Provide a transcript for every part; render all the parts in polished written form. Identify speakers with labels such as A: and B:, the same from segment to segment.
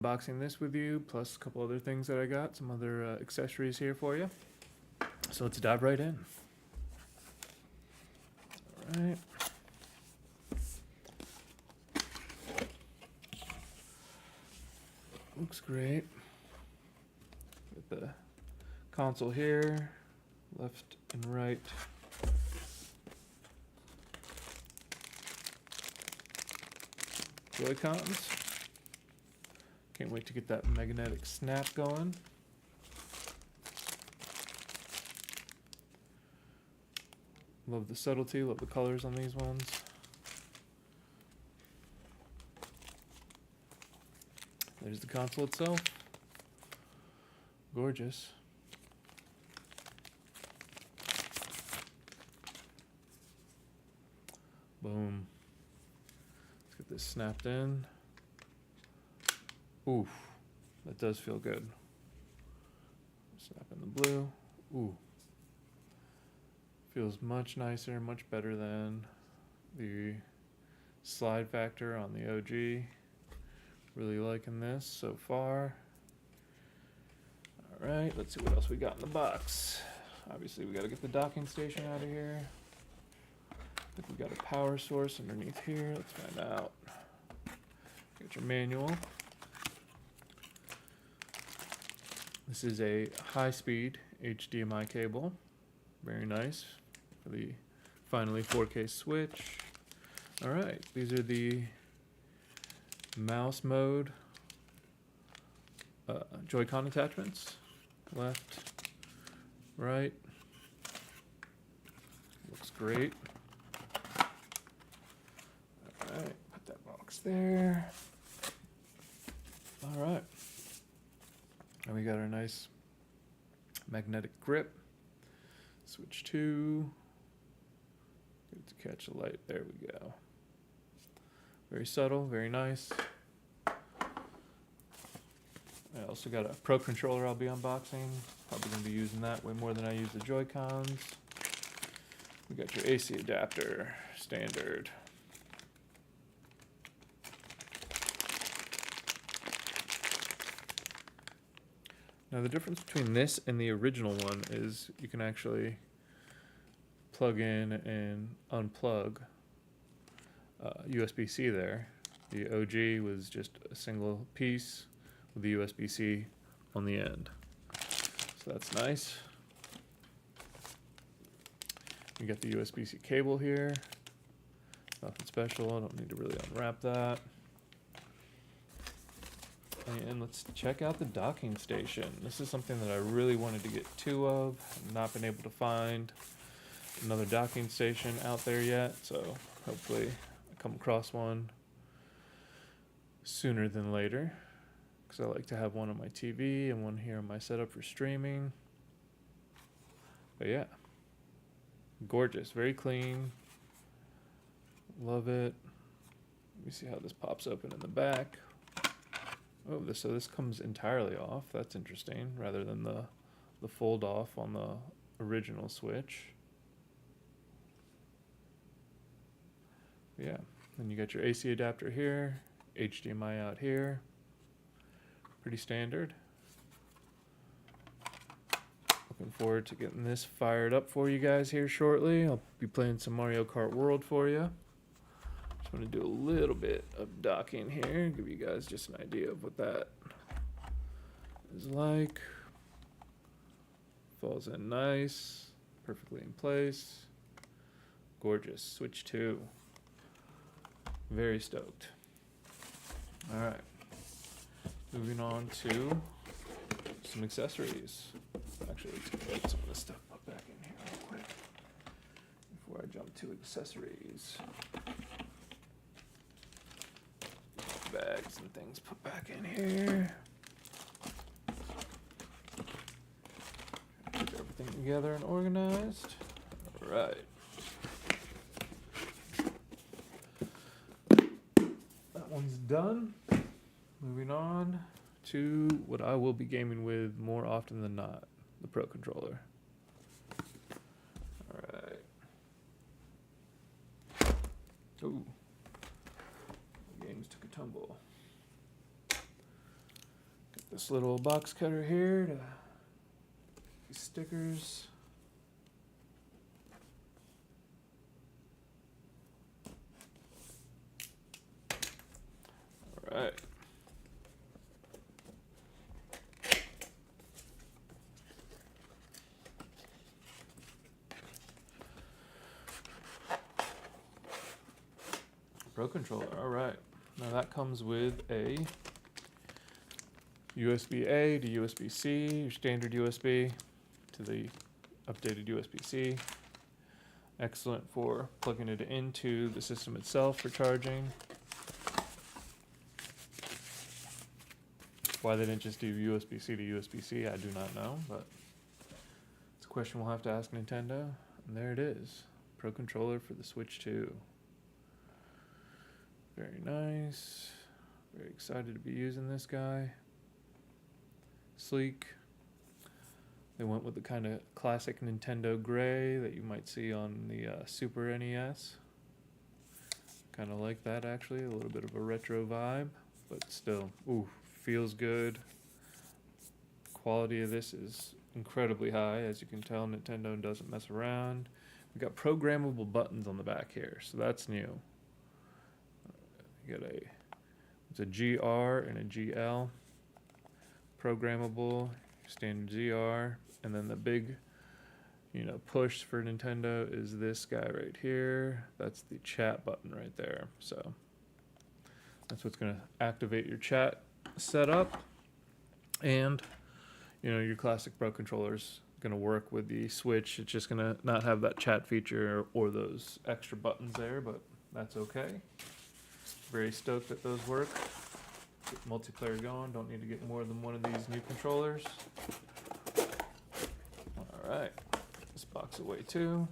A: Unboxing this with you, plus a couple other things that I got, some other accessories here for you. So let's dive right in. All right. Looks great. Got the console here, left and right. Joy-Cons. Can't wait to get that magnetic snap going. Love the subtlety, love the colors on these ones. There's the console itself. Gorgeous. Boom. Let's get this snapped in. Oof, that does feel good. Snap in the blue. Ooh. Feels much nicer, much better than the slide factor on the OG. Really liking this so far. All right, let's see what else we got in the box. Obviously, we got to get the docking station out of here. I think we got a power source underneath here. Let's find out. Get your manual. This is a high-speed HDMI cable. Very nice for the finally 4K switch. All right, these are the mouse mode Joy-Con attachments. Left, right. Looks great. All right, put that box there. All right. And we got our nice magnetic grip. Switch 2. Good to catch the light. There we go. Very subtle, very nice. I also got a Pro controller I'll be unboxing. Probably going to be using that way more than I use the Joy-Cons. We got your AC adapter, standard. Now the difference between this and the original one is you can actually plug in and unplug USB-C there. The OG was just a single piece with the USB-C on the end. So that's nice. You got the USB-C cable here. Nothing special, I don't need to really unwrap that. And let's check out the docking station. This is something that I really wanted to get two of. I've not been able to find another docking station out there yet, so hopefully I come across one sooner than later, because I like to have one on my TV and one here on my setup for streaming. But yeah, gorgeous, very clean. Love it. Let me see how this pops open in the back. Oh, so this comes entirely off. That's interesting, rather than the fold off on the original Switch. Yeah, then you got your AC adapter here, HDMI out here. Pretty standard. Looking forward to getting this fired up for you guys here shortly. I'll be playing some Mario Kart World for you. I'm going to do a little bit of docking here, give you guys just an idea of what that is like. Falls in nice, perfectly in place. Gorgeous. Switch 2. Very stoked. All right. Moving on to some accessories. Actually, let's get some of this stuff put back in here real quick before I jump to accessories. Bags and things put back in here. Keep everything together and organized. All right. That one's done. Moving on to what I will be gaming with more often than not, the Pro controller. All right. Ooh. Games took a tumble. this little box cutter here to these stickers. All right. Pro controller. All right. Now that comes with a USB-A to USB-C, your standard USB to the updated USB-C. Excellent for plugging it into the system itself for charging. Why they didn't just do USB-C to USB-C, I do not know, but it's a question we'll have to ask Nintendo. And there it is. Pro controller for the Switch 2. Very nice. Very excited to be using this guy. Sleek. They went with the kind of classic Nintendo gray that you might see on the Super NES. Kind of like that actually, a little bit of a retro vibe, but still, ooh, feels good. Quality of this is incredibly high, as you can tell. Nintendo doesn't mess around. We got programmable buttons on the back here, so that's new. You got it's a GR and a GL. Programmable, standard ZR, and then the big, push for Nintendo is this guy right here. That's the chat button right there. So that's what's going to activate your chat setup, and your classic Pro controller's going to work with the Switch. It's just going to not have that chat feature or those extra buttons there, but that's okay. Very stoked that those work. Get multiplayer going. Don't need to get more than one of these new controllers. Alright, this box away too.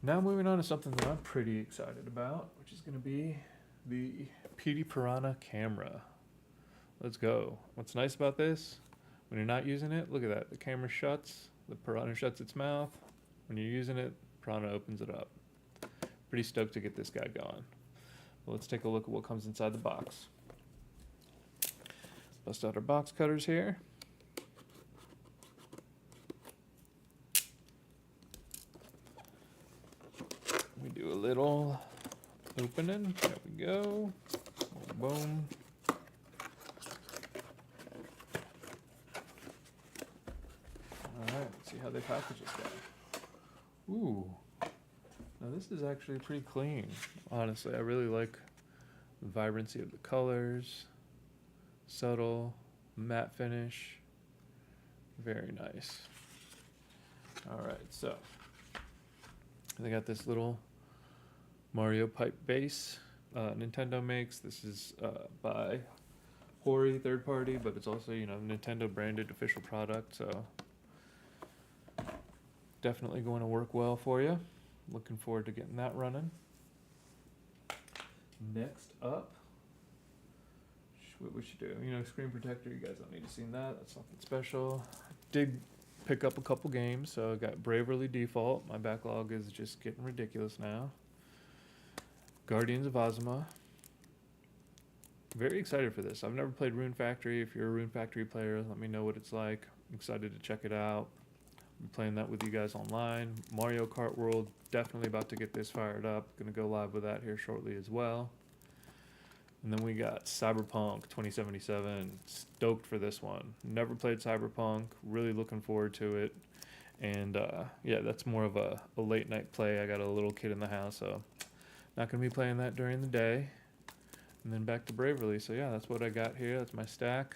A: Now moving on to something that I'm pretty excited about, which is going to be the PD Piranha camera. Let's go. What's nice about this, when you're not using it, look at that. The camera shuts, the Piranha shuts its mouth. When you're using it, Piranha opens it up. Pretty stoked to get this guy going. Well, let's take a look at what comes inside the box. Bust out our box cutters here. We do a little opening. There we go. Boom. Alright, let's see how they package this guy. Ooh. Now this is actually pretty clean, honestly. I really like the vibrancy of the colors. Subtle, matte finish. Very nice. Alright, so they got this little Mario pipe base Nintendo makes. This is by Hori, third party, but it's also, Nintendo branded official product, so definitely going to work well for you. Looking forward to getting that running. Next up, what we should do, screen protector. You guys don't need to see that. That's nothing special. Did pick up a couple games, so I got Bravely Default. My backlog is just getting ridiculous now. Guardians of Ozma. Very excited for this. I've never played Rune Factory. If you're a Rune Factory player, let me know what it's like. I'm excited to check it out. I'm playing that with you guys online. Mario Kart World, definitely about to get this fired up. Gonna go live with that here shortly as well. And then we got Cyberpunk 2077. Stoked for this one. Never played Cyberpunk. Really looking forward to it. And yeah, that's more of a late night play. I got a little kid in the house, so not gonna be playing that during the day. And then back to Bravely. So yeah, that's what I got here. That's my stack.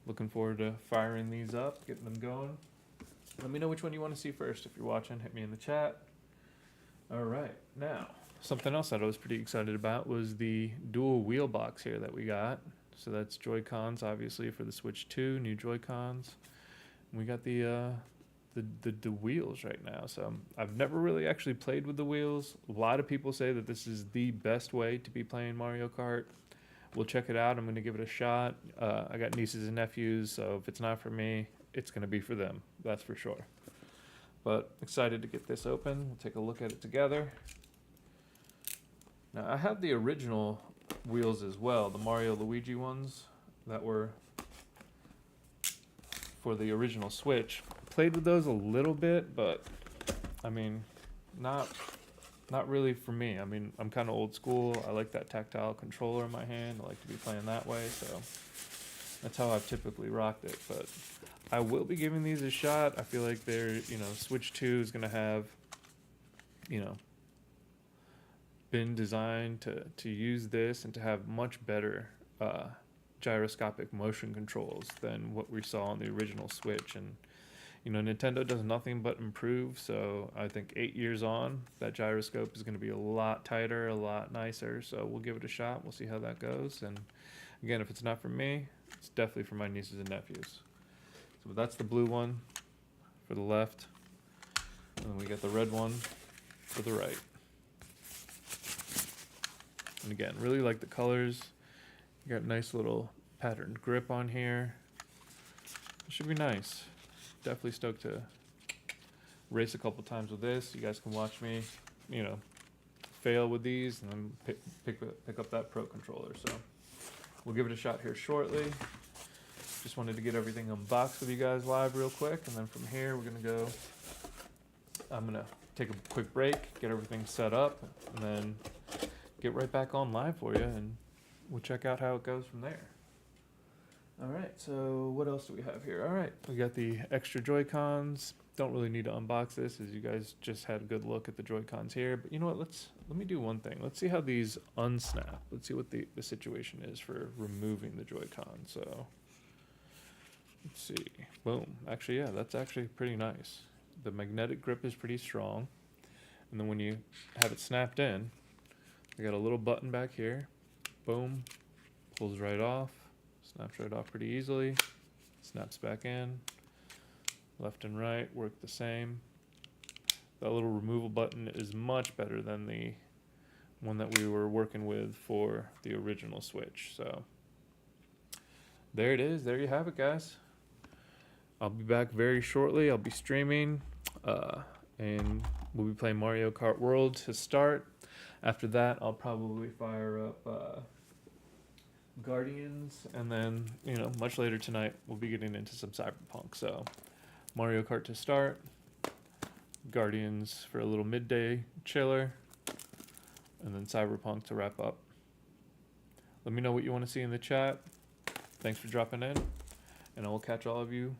A: Looking forward to firing these up, getting them going. Let me know which one you want to see first. If you're watching, hit me in the chat. All right, now something else that I was pretty excited about was the dual wheel box here that we got. So that's Joy-Cons, obviously, for the Switch 2, new Joy-Cons. We got the wheels right now. So I've never really actually played with the wheels. A lot of people say that this is the best way to be playing Mario Kart. We'll check it out. I'm going to give it a shot. I got nieces and nephews, so if it's not for me, it's going to be for them. That's for sure. But excited to get this open. We'll take a look at it together. Now, I have the original wheels as well, the Mario Luigi ones. that were for the original Switch. Played with those a little bit, but I mean, not really for me. I mean, I'm kind of old school. I like that tactile controller in my hand. I like to be playing that way, so that's how I've typically rocked it. But I will be giving these a shot. I feel like they're, Switch 2 is going to have, been designed to use this and to have much better gyroscopic motion controls than what we saw on the original Switch. And Nintendo does nothing but improve, so I think 8 years on, that gyroscope is going to be a lot tighter, a lot nicer, so we'll give it a shot. We'll see how that goes. And again, if it's not for me, it's definitely for my nieces and nephews. So that's the blue one for the left, and then we got the red one for the right. And again, really like the colors. You got a nice little patterned grip on here. It should be nice. Definitely stoked to race a couple times with this. You guys can watch me, fail with these and then pick up that Pro controller. So we'll give it a shot here shortly. Just wanted to get everything unboxed with you guys live real quick, and then from here I'm gonna take a quick break, get everything set up, and then get right back on live for you, and we'll check out how it goes from there. All right, so what else do we have here? All right, we got the extra Joy-Cons. Don't really need to unbox this, as you guys just had a good look at the Joy-Cons here. But you know what? Let me do one thing. Let's see how these unsnap. Let's see what the situation is for removing the Joy-Con. So let's see. Boom. Actually, yeah, that's actually pretty nice. The magnetic grip is pretty strong. And then when you have it snapped in, we got a little button back here. Boom. Pulls right off. Snaps right off pretty easily. Snaps back in. Left and right work the same. That little removal button is much better than the one that we were working with for the original Switch. So there it is. There you have it, guys. I'll be back very shortly. I'll be streaming, and we'll be playing Mario Kart World to start. After that, I'll probably fire up Guardians, and then, much later tonight, we'll be getting into some Cyberpunk. So Mario Kart to start, Guardians for a little midday chiller, and then Cyberpunk to wrap up. Let me know what you want to see in the chat. Thanks for dropping in, and I will catch all of you